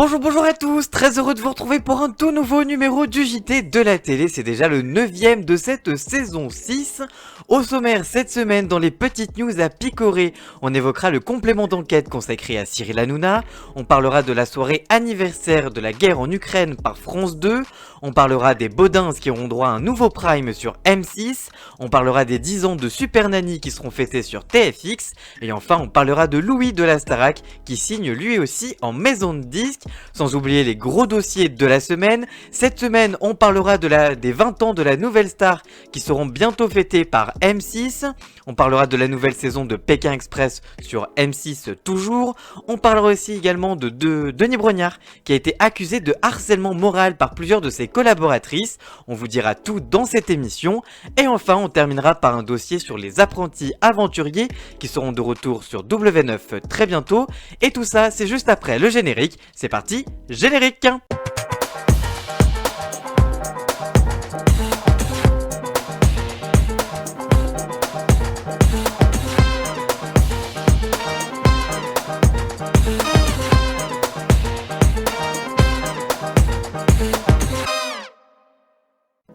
Bonjour à tous, très heureux de vous retrouver pour un tout nouveau numéro du JT de la télé, c'est déjà le 9ème de cette saison 6. Au sommaire cette semaine, dans les petites news à picorer, on évoquera le complément d'enquête consacré à Cyril Hanouna, on parlera de la soirée anniversaire de la guerre en Ukraine par France 2, on parlera des Baudins qui auront droit à un nouveau prime sur M6, on parlera des 10 ans de Super Nanny qui seront fêtés sur TFX, et enfin on parlera de Louis de la Starac qui signe lui aussi en maison de disque. Sans oublier les gros dossiers de la semaine. Cette semaine, on parlera des 20 ans de la nouvelle star qui seront bientôt fêtés par M6. On parlera de la nouvelle saison de Pékin Express sur M6 toujours. On parlera aussi également de Denis Brognard qui a été accusé de harcèlement moral par plusieurs de ses collaboratrices. On vous dira tout dans cette émission. Et enfin, on terminera par un dossier sur les apprentis aventuriers qui seront de retour sur W9 très bientôt. Et tout ça, c'est juste après le générique. C'est parti, générique!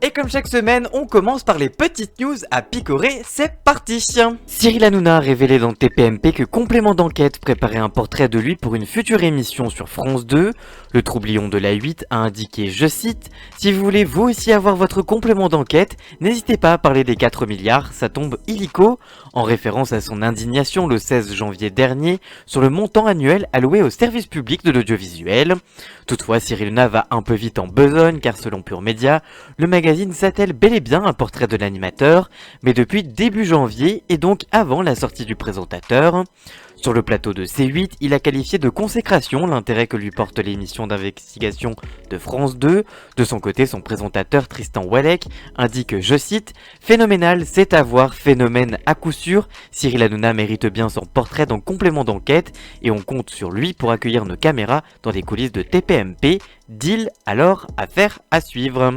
Et comme chaque semaine, on commence par les petites news à picorer, c'est parti! Cyril Hanouna a révélé dans TPMP que Complément d'enquête préparait un portrait de lui pour une future émission sur France 2. Le troublion de la 8 a indiqué, je cite, « Si vous voulez vous aussi avoir votre complément d'enquête, n'hésitez pas à parler des 4 milliards, ça tombe illico », en référence à son indignation le 16 janvier dernier sur le montant annuel alloué au service public de l'audiovisuel. Toutefois, Cyril Hanouna va un peu vite en besogne car selon Pure Média, le magazine s'attelle bel et bien un portrait de l'animateur, mais depuis début janvier et donc avant la sortie du présentateur. Sur le plateau de C8, il a qualifié de consécration l'intérêt que lui porte l'émission d'investigation de France 2. De son côté, son présentateur Tristan Walek indique, je cite, « Phénoménal, c'est à voir, phénomène à coup sûr. Cyril Hanouna mérite bien son portrait dans Complément d'enquête et on compte sur lui pour accueillir nos caméras dans les coulisses de TPMP. Deal, alors, affaire à suivre. »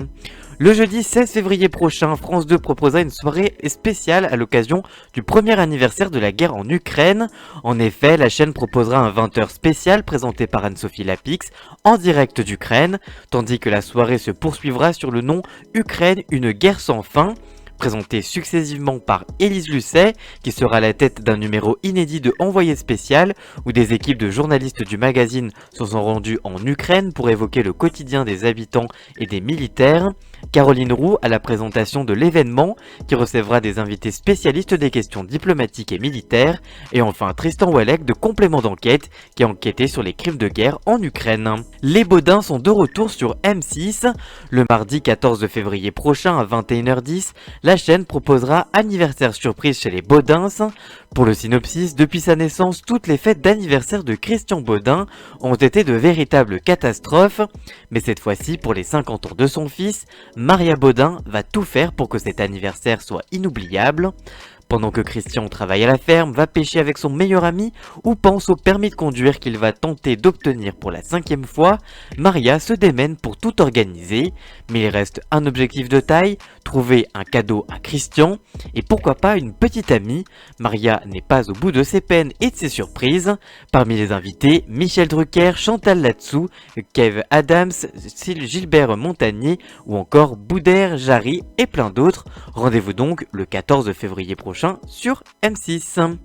Le jeudi 16 février prochain, France 2 proposera une soirée spéciale à l'occasion du premier anniversaire de la guerre en Ukraine. En effet, la chaîne proposera un 20h spécial présenté par Anne-Sophie Lapix en direct d'Ukraine, tandis que la soirée se poursuivra sur le nom Ukraine, une guerre sans fin. Présenté successivement par Élise Lucet, qui sera à la tête d'un numéro inédit de Envoyé spécial, où des équipes de journalistes du magazine se sont rendues en Ukraine pour évoquer le quotidien des habitants et des militaires. Caroline Roux à la présentation de l'événement, qui recevra des invités spécialistes des questions diplomatiques et militaires, et enfin Tristan Walek de Complément d'enquête, qui a enquêté sur les crimes de guerre en Ukraine. Les Baudins sont de retour sur M6. Le mardi 14 février prochain à 21h10, la chaîne proposera Anniversaire surprise chez les Baudins. Pour le synopsis, depuis sa naissance, toutes les fêtes d'anniversaire de Christian Baudin ont été de véritables catastrophes. Mais cette fois-ci, pour les 50 ans de son fils, Maria Baudin va tout faire pour que cet anniversaire soit inoubliable. Pendant que Christian travaille à la ferme, va pêcher avec son meilleur ami ou pense au permis de conduire qu'il va tenter d'obtenir pour la 5e fois, Maria se démène pour tout organiser. Mais il reste un objectif de taille, trouver un cadeau à Christian et pourquoi pas une petite amie. Maria n'est pas au bout de ses peines et de ses surprises. Parmi les invités, Michel Drucker, Chantal Latsou, Kev Adams, Gilbert Montagnier ou encore Boudère, Jarry et plein d'autres. Rendez-vous donc le 14 février prochain sur M6.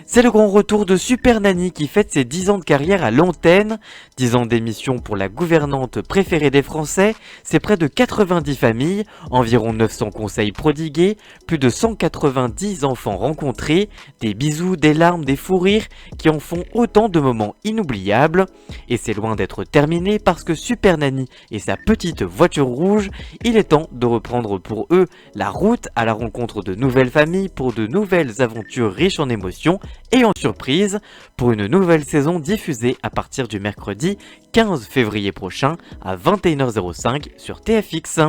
C'est le grand retour de Super Nanny qui fête ses 10 ans de carrière à l'antenne. 10 ans d'émission pour la gouvernante préférée des Français, c'est près de 90 familles, environ 900 conseils prodigués, plus de 190 enfants rencontrés, des bisous, des larmes, des fous rires qui en font autant de moments inoubliables. Et c'est loin d'être terminé parce que Super Nanny et sa petite voiture rouge, il est temps de reprendre pour eux la route à la rencontre de nouvelles familles pour de nouvelles aventures riches en émotions et en surprise pour une nouvelle saison diffusée à partir du mercredi 15 février prochain à 21h05 sur TFX.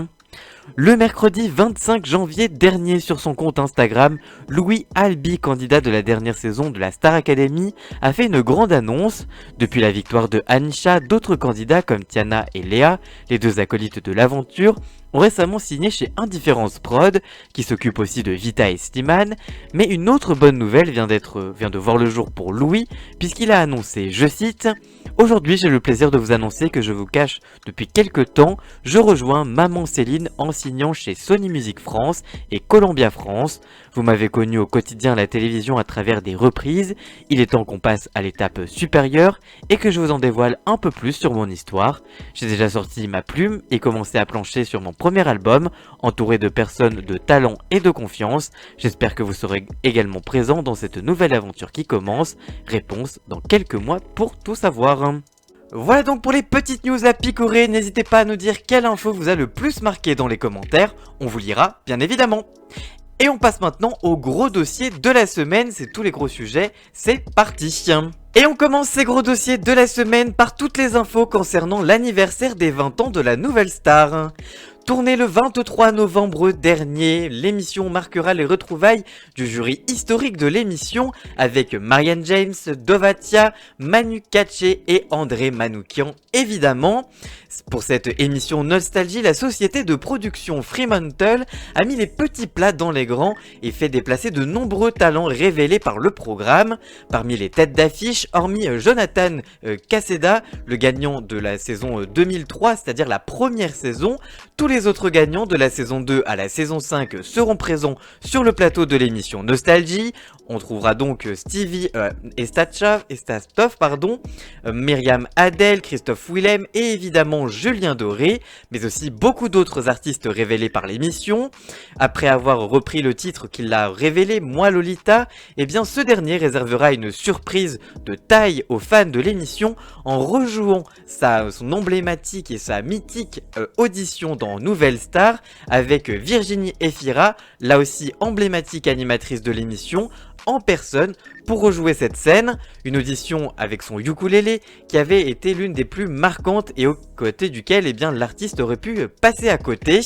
Le mercredi 25 janvier dernier sur son compte Instagram, Louis Albi, candidat de la dernière saison de la Star Academy, a fait une grande annonce. Depuis la victoire de Anisha, d'autres candidats comme Tiana et Léa, les deux acolytes de l'aventure, ont récemment signé chez Indifference Prod, qui s'occupe aussi de Vita et Slimane, mais une autre bonne nouvelle vient de voir le jour pour Louis, puisqu'il a annoncé, je cite, « Aujourd'hui j'ai le plaisir de vous annoncer que je vous cache depuis quelques temps, je rejoins Maman Céline en signant chez Sony Music France et Columbia France. Vous m'avez connu au quotidien à la télévision à travers des reprises, il est temps qu'on passe à l'étape supérieure et que je vous en dévoile un peu plus sur mon histoire. J'ai déjà sorti ma plume et commencé à plancher sur mon premier album, entouré de personnes de talent et de confiance. J'espère que vous serez également présent dans cette nouvelle aventure qui commence. Réponse dans quelques mois pour tout savoir. » Voilà donc pour les petites news à picorer, n'hésitez pas à nous dire quelle info vous a le plus marqué dans les commentaires, on vous lira bien évidemment. Et on passe maintenant au gros dossier de la semaine, c'est tous les gros sujets, c'est parti. Et on commence ces gros dossiers de la semaine par toutes les infos concernant l'anniversaire des 20 ans de la nouvelle star. Tournée le 23 novembre dernier, l'émission marquera les retrouvailles du jury historique de l'émission avec Marianne James, Dovatia, Manu Katché et André Manoukian évidemment. Pour cette émission Nostalgie, la société de production Fremantle a mis les petits plats dans les grands et fait déplacer de nombreux talents révélés par le programme. Parmi les têtes d'affiche, hormis Jonathan Casseda, le gagnant de la saison 2003, c'est-à-dire la première saison, tous les autres gagnants de la saison 2 à la saison 5 seront présents sur le plateau de l'émission Nostalgie. On trouvera donc Stevie Estatov, Myriam Adel, Christophe Willem et évidemment Julien Doré, mais aussi beaucoup d'autres artistes révélés par l'émission. Après avoir repris le titre qu'il a révélé, Moi Lolita, eh bien ce dernier réservera une surprise de taille aux fans de l'émission en rejouant son emblématique et sa mythique audition dans Nouvelle Star avec Virginie Efira, là aussi emblématique animatrice de l'émission, en personne pour rejouer cette scène, une audition avec son ukulélé qui avait été l'une des plus marquantes et aux côtés duquel l'artiste aurait pu passer à côté.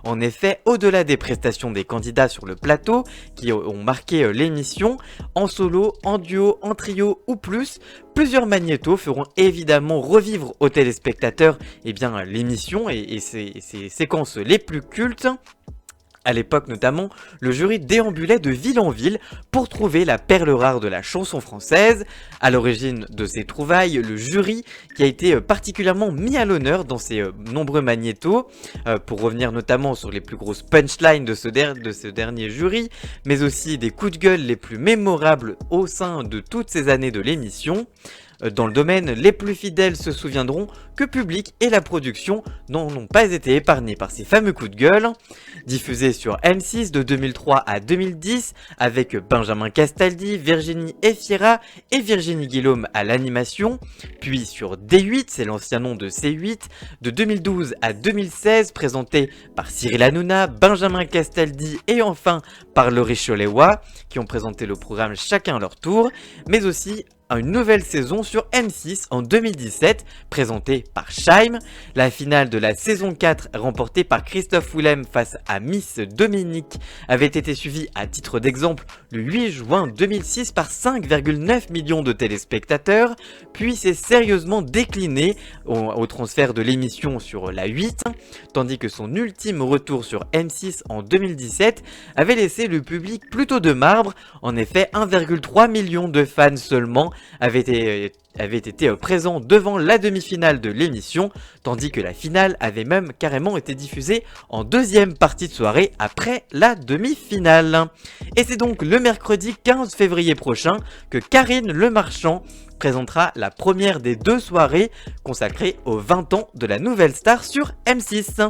En effet, au-delà des prestations des candidats sur le plateau qui ont marqué l'émission, en solo, en duo, en trio ou plus, plusieurs magnétos feront évidemment revivre aux téléspectateurs l'émission et ses séquences les plus cultes. À l'époque notamment, le jury déambulait de ville en ville pour trouver la perle rare de la chanson française. À l'origine de ces trouvailles, le jury qui a été particulièrement mis à l'honneur dans ces nombreux magnétos, pour revenir notamment sur les plus grosses punchlines de ce dernier jury, mais aussi des coups de gueule les plus mémorables au sein de toutes ces années de l'émission. Dans le domaine, les plus fidèles se souviendront que public et la production n'ont pas été épargnés par ces fameux coups de gueule. Diffusés sur M6 de 2003 à 2010 avec Benjamin Castaldi, Virginie Efira et Virginie Guillaume à l'animation, puis sur D8, c'est l'ancien nom de C8, de 2012 à 2016 présenté par Cyril Hanouna, Benjamin Castaldi et enfin par Laurie Cholewa qui ont présenté le programme chacun à leur tour, mais aussi une nouvelle saison sur M6 en 2017, présentée par Scheim. La finale de la saison 4, remportée par Christophe Willem face à Miss Dominique, avait été suivie à titre d'exemple le 8 juin 2006 par 5,9 millions de téléspectateurs, puis s'est sérieusement décliné au transfert de l'émission sur la 8, tandis que son ultime retour sur M6 en 2017 avait laissé le public plutôt de marbre. En effet, 1,3 million de fans seulement avait été présent devant la demi-finale de l'émission, tandis que la finale avait même carrément été diffusée en deuxième partie de soirée après la demi-finale. Et c'est donc le mercredi 15 février prochain que Karine Le Marchand présentera la première des deux soirées consacrées aux 20 ans de la nouvelle star sur M6.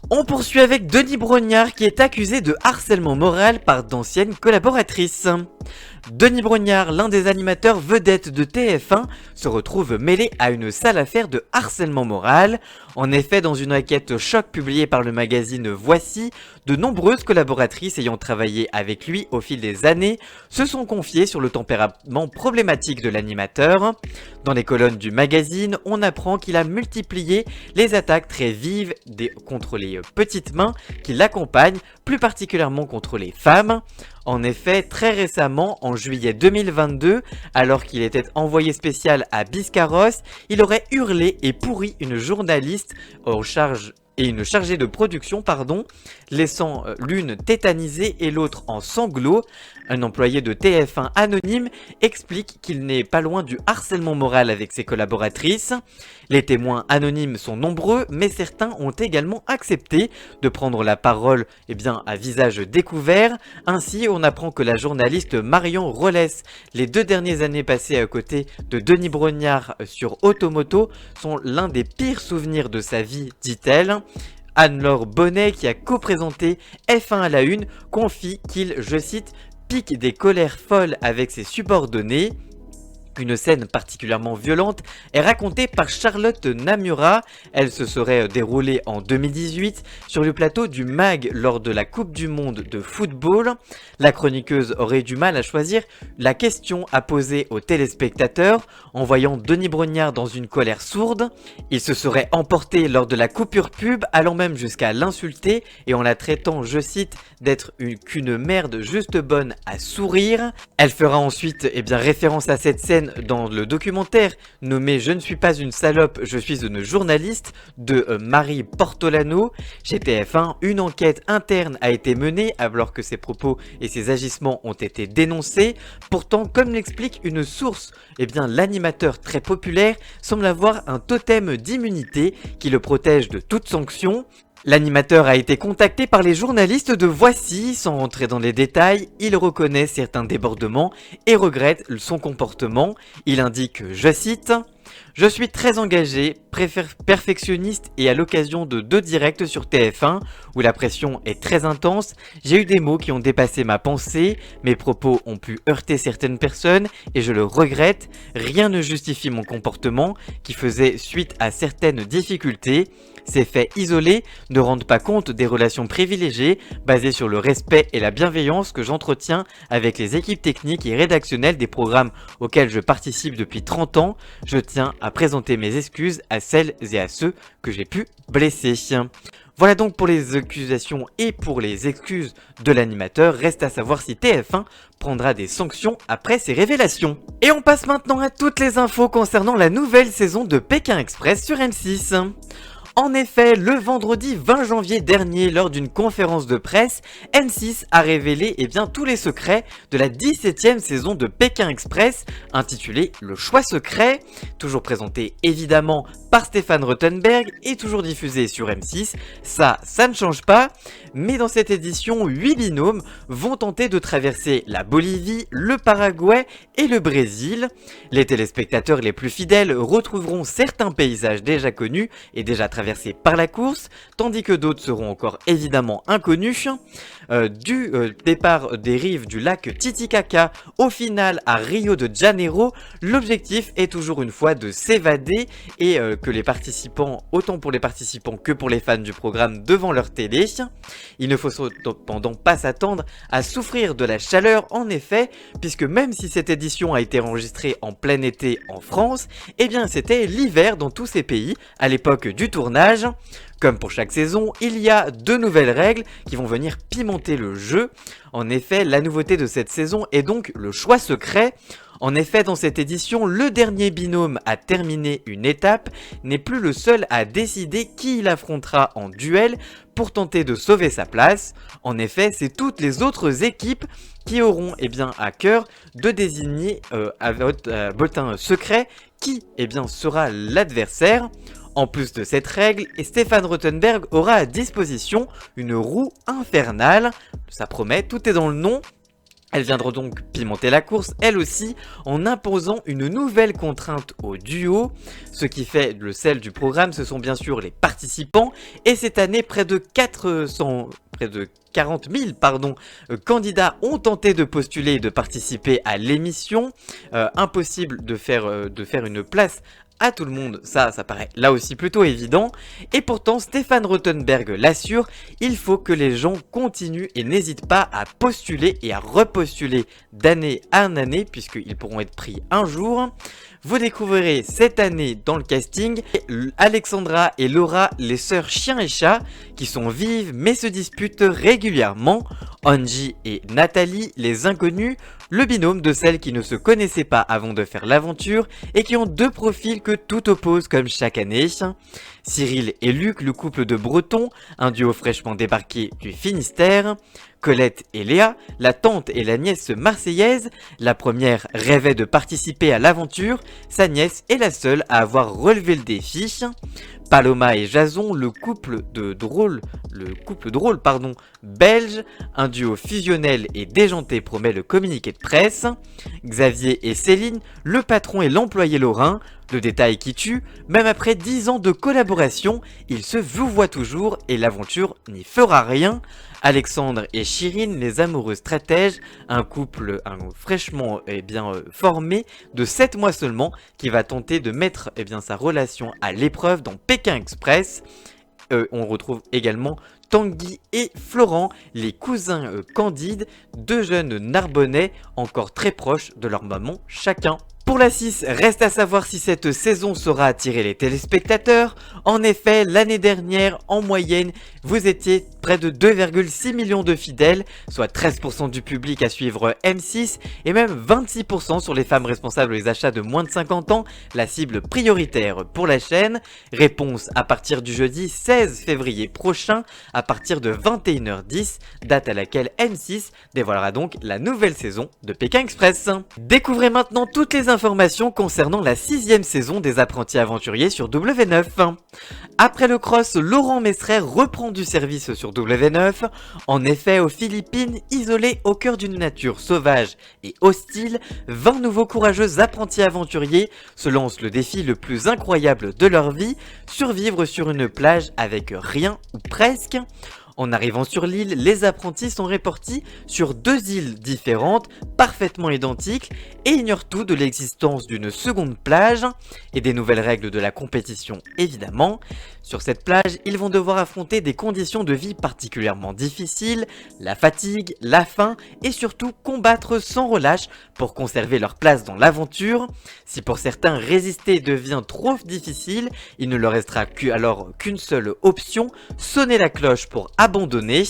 On poursuit avec Denis Brognard qui est accusé de harcèlement moral par d'anciennes collaboratrices. Denis Brognard, l'un des animateurs vedettes de TF1, se retrouve mêlé à une sale affaire de harcèlement moral. En effet, dans une enquête choc publiée par le magazine Voici, de nombreuses collaboratrices ayant travaillé avec lui au fil des années se sont confiées sur le tempérament problématique de l'animateur. Dans les colonnes du magazine, on apprend qu'il a multiplié les attaques très vives contre les les petites mains qui l'accompagnent, plus particulièrement contre les femmes. En effet, très récemment, en juillet 2022, alors qu'il était envoyé spécial à Biscarrosse, il aurait hurlé et pourri une journaliste une chargée de production, laissant l'une tétanisée et l'autre en sanglots. Un employé de TF1 anonyme explique qu'il n'est pas loin du harcèlement moral avec ses collaboratrices. Les témoins anonymes sont nombreux, mais certains ont également accepté de prendre la parole à visage découvert. Ainsi, on apprend que la journaliste Marion Rollès, les 2 dernières années passées à côté de Denis Brognard sur Automoto, sont l'un des pires souvenirs de sa vie, dit-elle. Anne-Laure Bonnet, qui a co-présenté F1 à la une, confie qu'il, je cite, pique des colères folles avec ses subordonnés. Une scène particulièrement violente est racontée par Charlotte Namura. Elle se serait déroulée en 2018 sur le plateau du MAG lors de la Coupe du Monde de football. La chroniqueuse aurait du mal à choisir la question à poser aux téléspectateurs en voyant Denis Brognard dans une colère sourde. Il se serait emporté lors de la coupure pub, allant même jusqu'à l'insulter et en la traitant, je cite, d'être qu'une merde juste bonne à sourire. Elle fera ensuite référence à cette scène dans le documentaire nommé Je ne suis pas une salope, je suis une journaliste de Marie Portolano. Chez TF1, une enquête interne a été menée alors que ses propos et ses agissements ont été dénoncés. Pourtant, comme l'explique une source, l'animateur très populaire semble avoir un totem d'immunité qui le protège de toute sanction. L'animateur a été contacté par les journalistes de Voici, sans rentrer dans les détails, il reconnaît certains débordements et regrette son comportement. Il indique, je cite, « Je suis très engagé, perfectionniste et à l'occasion de 2 directs sur TF1 où la pression est très intense, j'ai eu des mots qui ont dépassé ma pensée, mes propos ont pu heurter certaines personnes et je le regrette, rien ne justifie mon comportement qui faisait suite à certaines difficultés. Ces faits isolés ne rendent pas compte des relations privilégiées basées sur le respect et la bienveillance que j'entretiens avec les équipes techniques et rédactionnelles des programmes auxquels je participe depuis 30 ans. Je tiens à présenter mes excuses à celles et à ceux que j'ai pu blesser. » Voilà donc pour les accusations et pour les excuses de l'animateur. Reste à savoir si TF1 prendra des sanctions après ces révélations. Et on passe maintenant à toutes les infos concernant la nouvelle saison de Pékin Express sur M6. En effet, le vendredi 20 janvier dernier, lors d'une conférence de presse, M6 a révélé tous les secrets de la 17e saison de Pékin Express, intitulée Le Choix Secret, toujours présenté évidemment par Stéphane Rothenberg et toujours diffusé sur M6. Ça ne change pas, mais dans cette édition, 8 binômes vont tenter de traverser la Bolivie, le Paraguay et le Brésil. Les téléspectateurs les plus fidèles retrouveront certains paysages déjà connus et déjà traversés par la course, tandis que d'autres seront encore évidemment inconnus. Du départ des rives du lac Titicaca au final à Rio de Janeiro, l'objectif est toujours une fois de s'évader et que les participants, autant pour les participants que pour les fans du programme devant leur télé. Il ne faut cependant pas s'attendre à souffrir de la chaleur en effet, puisque même si cette édition a été enregistrée en plein été en France, c'était l'hiver dans tous ces pays à l'époque du tournage. Comme pour chaque saison, il y a 2 nouvelles règles qui vont venir pimenter le jeu. En effet, la nouveauté de cette saison est donc le choix secret. En effet, dans cette édition, le dernier binôme à terminer une étape n'est plus le seul à décider qui il affrontera en duel pour tenter de sauver sa place. En effet, c'est toutes les autres équipes qui auront à cœur de désigner à bulletin secret qui sera l'adversaire. En plus de cette règle, Stéphane Rothenberg aura à disposition une roue infernale. Ça promet, tout est dans le nom. Elle viendra donc pimenter la course, elle aussi, en imposant une nouvelle contrainte au duo. Ce qui fait le sel du programme, ce sont bien sûr les participants. Et cette année, près de 40 000 candidats ont tenté de postuler et de participer à l'émission. Impossible de faire une place à tout le monde, ça paraît là aussi plutôt évident. Et pourtant, Stéphane Rothenberg l'assure, il faut que les gens continuent et n'hésitent pas à postuler et à repostuler d'année en année, puisqu'ils pourront être pris un jour. Vous découvrirez cette année dans le casting Alexandra et Laura, les sœurs chien et chat, qui sont vives mais se disputent régulièrement. Angie et Nathalie, les inconnus, le binôme de celles qui ne se connaissaient pas avant de faire l'aventure et qui ont deux profils que tout oppose comme chaque année. Cyril et Luc, le couple de Bretons, un duo fraîchement débarqué du Finistère. Colette et Léa, la tante et la nièce marseillaise. La première rêvait de participer à l'aventure, sa nièce est la seule à avoir relevé le défi. Paloma et Jason, le couple drôle belge, un duo fusionnel et déjanté promet le communiqué de presse. Xavier et Céline, le patron et l'employé lorrain, le détail qui tue, même après 10 ans de collaboration, ils se vouvoient toujours et l'aventure n'y fera rien. Alexandre et Chirine, les amoureux stratèges, un couple fraîchement formé de 7 mois seulement qui va tenter de mettre sa relation à l'épreuve dans Pékin Express. On retrouve également Tanguy et Florent, les cousins candides, deux jeunes Narbonnais encore très proches de leur maman chacun. Pour la 6, reste à savoir si cette saison saura attirer les téléspectateurs. En effet, l'année dernière, en moyenne, vous étiez près de 2,6 millions de fidèles, soit 13% du public à suivre M6 et même 26% sur les femmes responsables des achats de moins de 50 ans, la cible prioritaire pour la chaîne. Réponse à partir du jeudi 16 février prochain à partir de 21h10, date à laquelle M6 dévoilera donc la nouvelle saison de Pékin Express. Découvrez maintenant toutes les informations concernant la 6e saison des Apprentis Aventuriers sur W9. Après le cross, Laurent Mestrer reprend du service sur W9. En effet, aux Philippines, isolés au cœur d'une nature sauvage et hostile, 20 nouveaux courageux apprentis aventuriers se lancent le défi le plus incroyable de leur vie, survivre sur une plage avec rien ou presque. En arrivant sur l'île, les apprentis sont répartis sur 2 îles différentes, parfaitement identiques, et ignorent tout de l'existence d'une seconde plage, et des nouvelles règles de la compétition évidemment. Sur cette plage, ils vont devoir affronter des conditions de vie particulièrement difficiles, la fatigue, la faim, et surtout combattre sans relâche pour conserver leur place dans l'aventure. Si pour certains résister devient trop difficile, il ne leur restera alors qu'une seule option, sonner la cloche pour abandonner.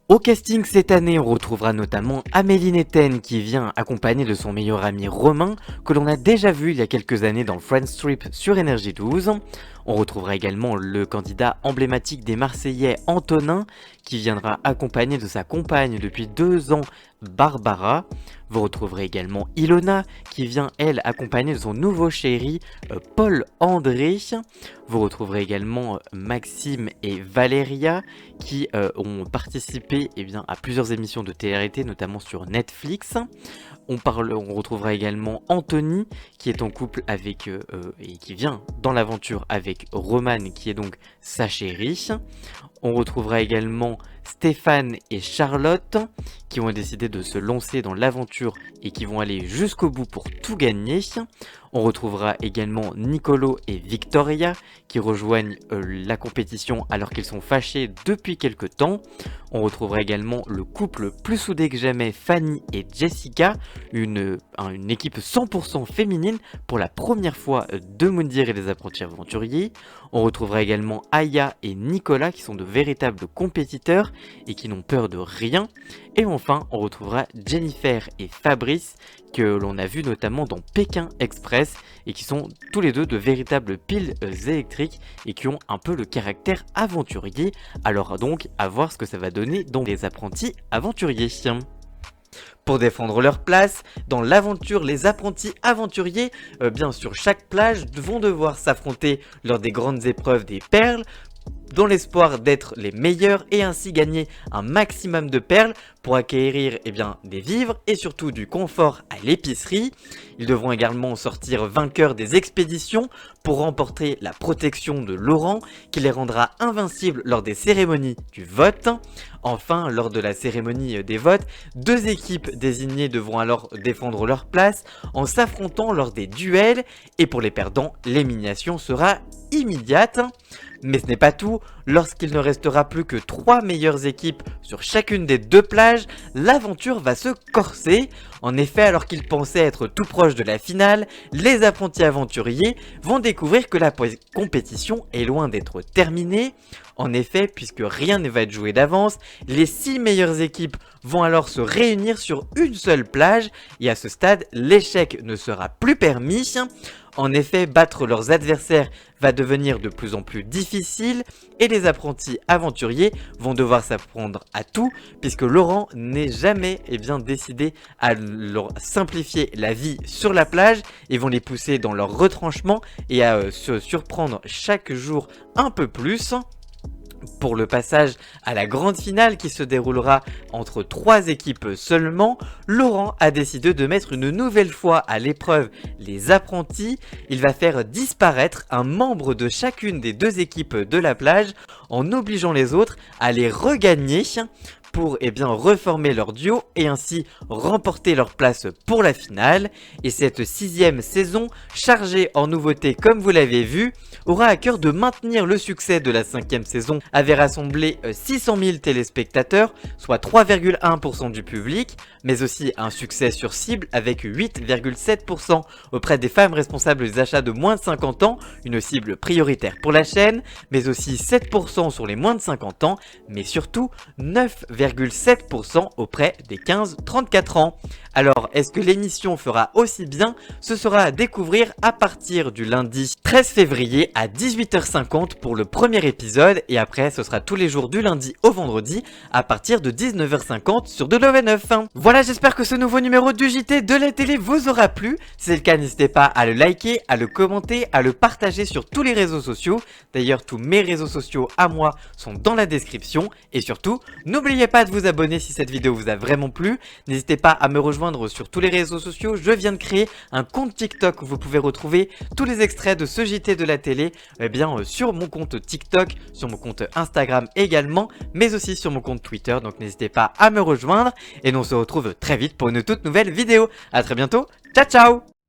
Au casting cette année, on retrouvera notamment Amélie Netten qui vient accompagnée de son meilleur ami Romain, que l'on a déjà vu il y a quelques années dans Friends Trip sur Énergie 12. On retrouvera également le candidat emblématique des Marseillais Antonin, qui viendra accompagné de sa compagne depuis 2 ans, Barbara. Vous retrouverez également Ilona, qui vient elle accompagnée de son nouveau chéri, Paul André. Vous retrouverez également Maxime et Valéria, qui ont participé à plusieurs émissions de télé-réalité, notamment sur Netflix. On retrouvera également Anthony, qui est en couple avec et qui vient dans l'aventure avec Romane, qui est donc sa chérie. On retrouvera également Stéphane et Charlotte, qui ont décidé de se lancer dans l'aventure et qui vont aller jusqu'au bout pour tout gagner. On retrouvera également Nicolo et Victoria, qui rejoignent la compétition alors qu'ils sont fâchés depuis quelque temps. On retrouvera également le couple plus soudé que jamais, Fanny et Jessica, une équipe 100% féminine pour la première fois de Moundir et les Apprentis Aventuriers. On retrouvera également Aya et Nicolas, qui sont de véritables compétiteurs et qui n'ont peur de rien. Et enfin, on retrouvera Jennifer et Fabrice, que l'on a vu notamment dans Pékin Express, et qui sont tous les deux de véritables piles électriques et qui ont un peu le caractère aventurier. Alors donc, à voir ce que ça va donner dans les Apprentis Aventuriers. Pour défendre leur place, dans l'aventure, les apprentis aventuriers, sur chaque plage, vont devoir s'affronter lors des grandes épreuves des perles, dans l'espoir d'être les meilleurs et ainsi gagner un maximum de perles pour acquérir des vivres et surtout du confort à l'épicerie. Ils devront également sortir vainqueurs des expéditions pour remporter la protection de Laurent, qui les rendra invincibles lors des cérémonies du vote. Enfin, lors de la cérémonie des votes, 2 équipes désignées devront alors défendre leur place en s'affrontant lors des duels, et pour les perdants, l'élimination sera immédiate. Mais ce n'est pas tout, lorsqu'il ne restera plus que 3 meilleures équipes sur chacune des 2 plages, l'aventure va se corser. En effet, alors qu'ils pensaient être tout proches de la finale, les apprentis aventuriers vont découvrir que la compétition est loin d'être terminée. En effet, puisque rien ne va être joué d'avance, les 6 meilleures équipes vont alors se réunir sur une seule plage et à ce stade, l'échec ne sera plus permis. En effet, battre leurs adversaires va devenir de plus en plus difficile et les apprentis aventuriers vont devoir s'apprendre à tout puisque Laurent n'est jamais décidé à leur simplifier la vie sur la plage et vont les pousser dans leur retranchement et à se surprendre chaque jour un peu plus. Pour le passage à la grande finale qui se déroulera entre 3 équipes seulement, Laurent a décidé de mettre une nouvelle fois à l'épreuve les apprentis. Il va faire disparaître un membre de chacune des 2 équipes de la plage en obligeant les autres à les regagner pour reformer leur duo et ainsi remporter leur place pour la finale. Et cette 6e saison, chargée en nouveautés comme vous l'avez vu, aura à cœur de maintenir le succès de la 5e saison, avait rassemblé 600 000 téléspectateurs, soit 3,1% du public, mais aussi un succès sur cible avec 8,7% auprès des femmes responsables des achats de moins de 50 ans, une cible prioritaire pour la chaîne, mais aussi 7% sur les moins de 50 ans, mais surtout 9,7% auprès des 15-34 ans. Alors, est-ce que l'émission fera aussi bien? Ce sera à découvrir à partir du lundi 13 février à 18h50 pour le premier épisode et après ce sera tous les jours du lundi au vendredi à partir de 19h50 sur De Love & Neuf. Voilà, j'espère que ce nouveau numéro du JT de la télé vous aura plu. Si c'est le cas, n'hésitez pas à le liker, à le commenter, à le partager sur tous les réseaux sociaux. D'ailleurs, tous mes réseaux sociaux à moi sont dans la description et surtout, n'oubliez pas de vous abonner si cette vidéo vous a vraiment plu. N'hésitez pas à me rejoindre sur tous les réseaux sociaux. Je viens de créer un compte TikTok où vous pouvez retrouver tous les extraits de ce JT de la télé sur mon compte TikTok, sur mon compte Instagram également, mais aussi sur mon compte Twitter. Donc n'hésitez pas à me rejoindre et nous on se retrouve très vite pour une toute nouvelle vidéo. À très bientôt. Ciao ciao.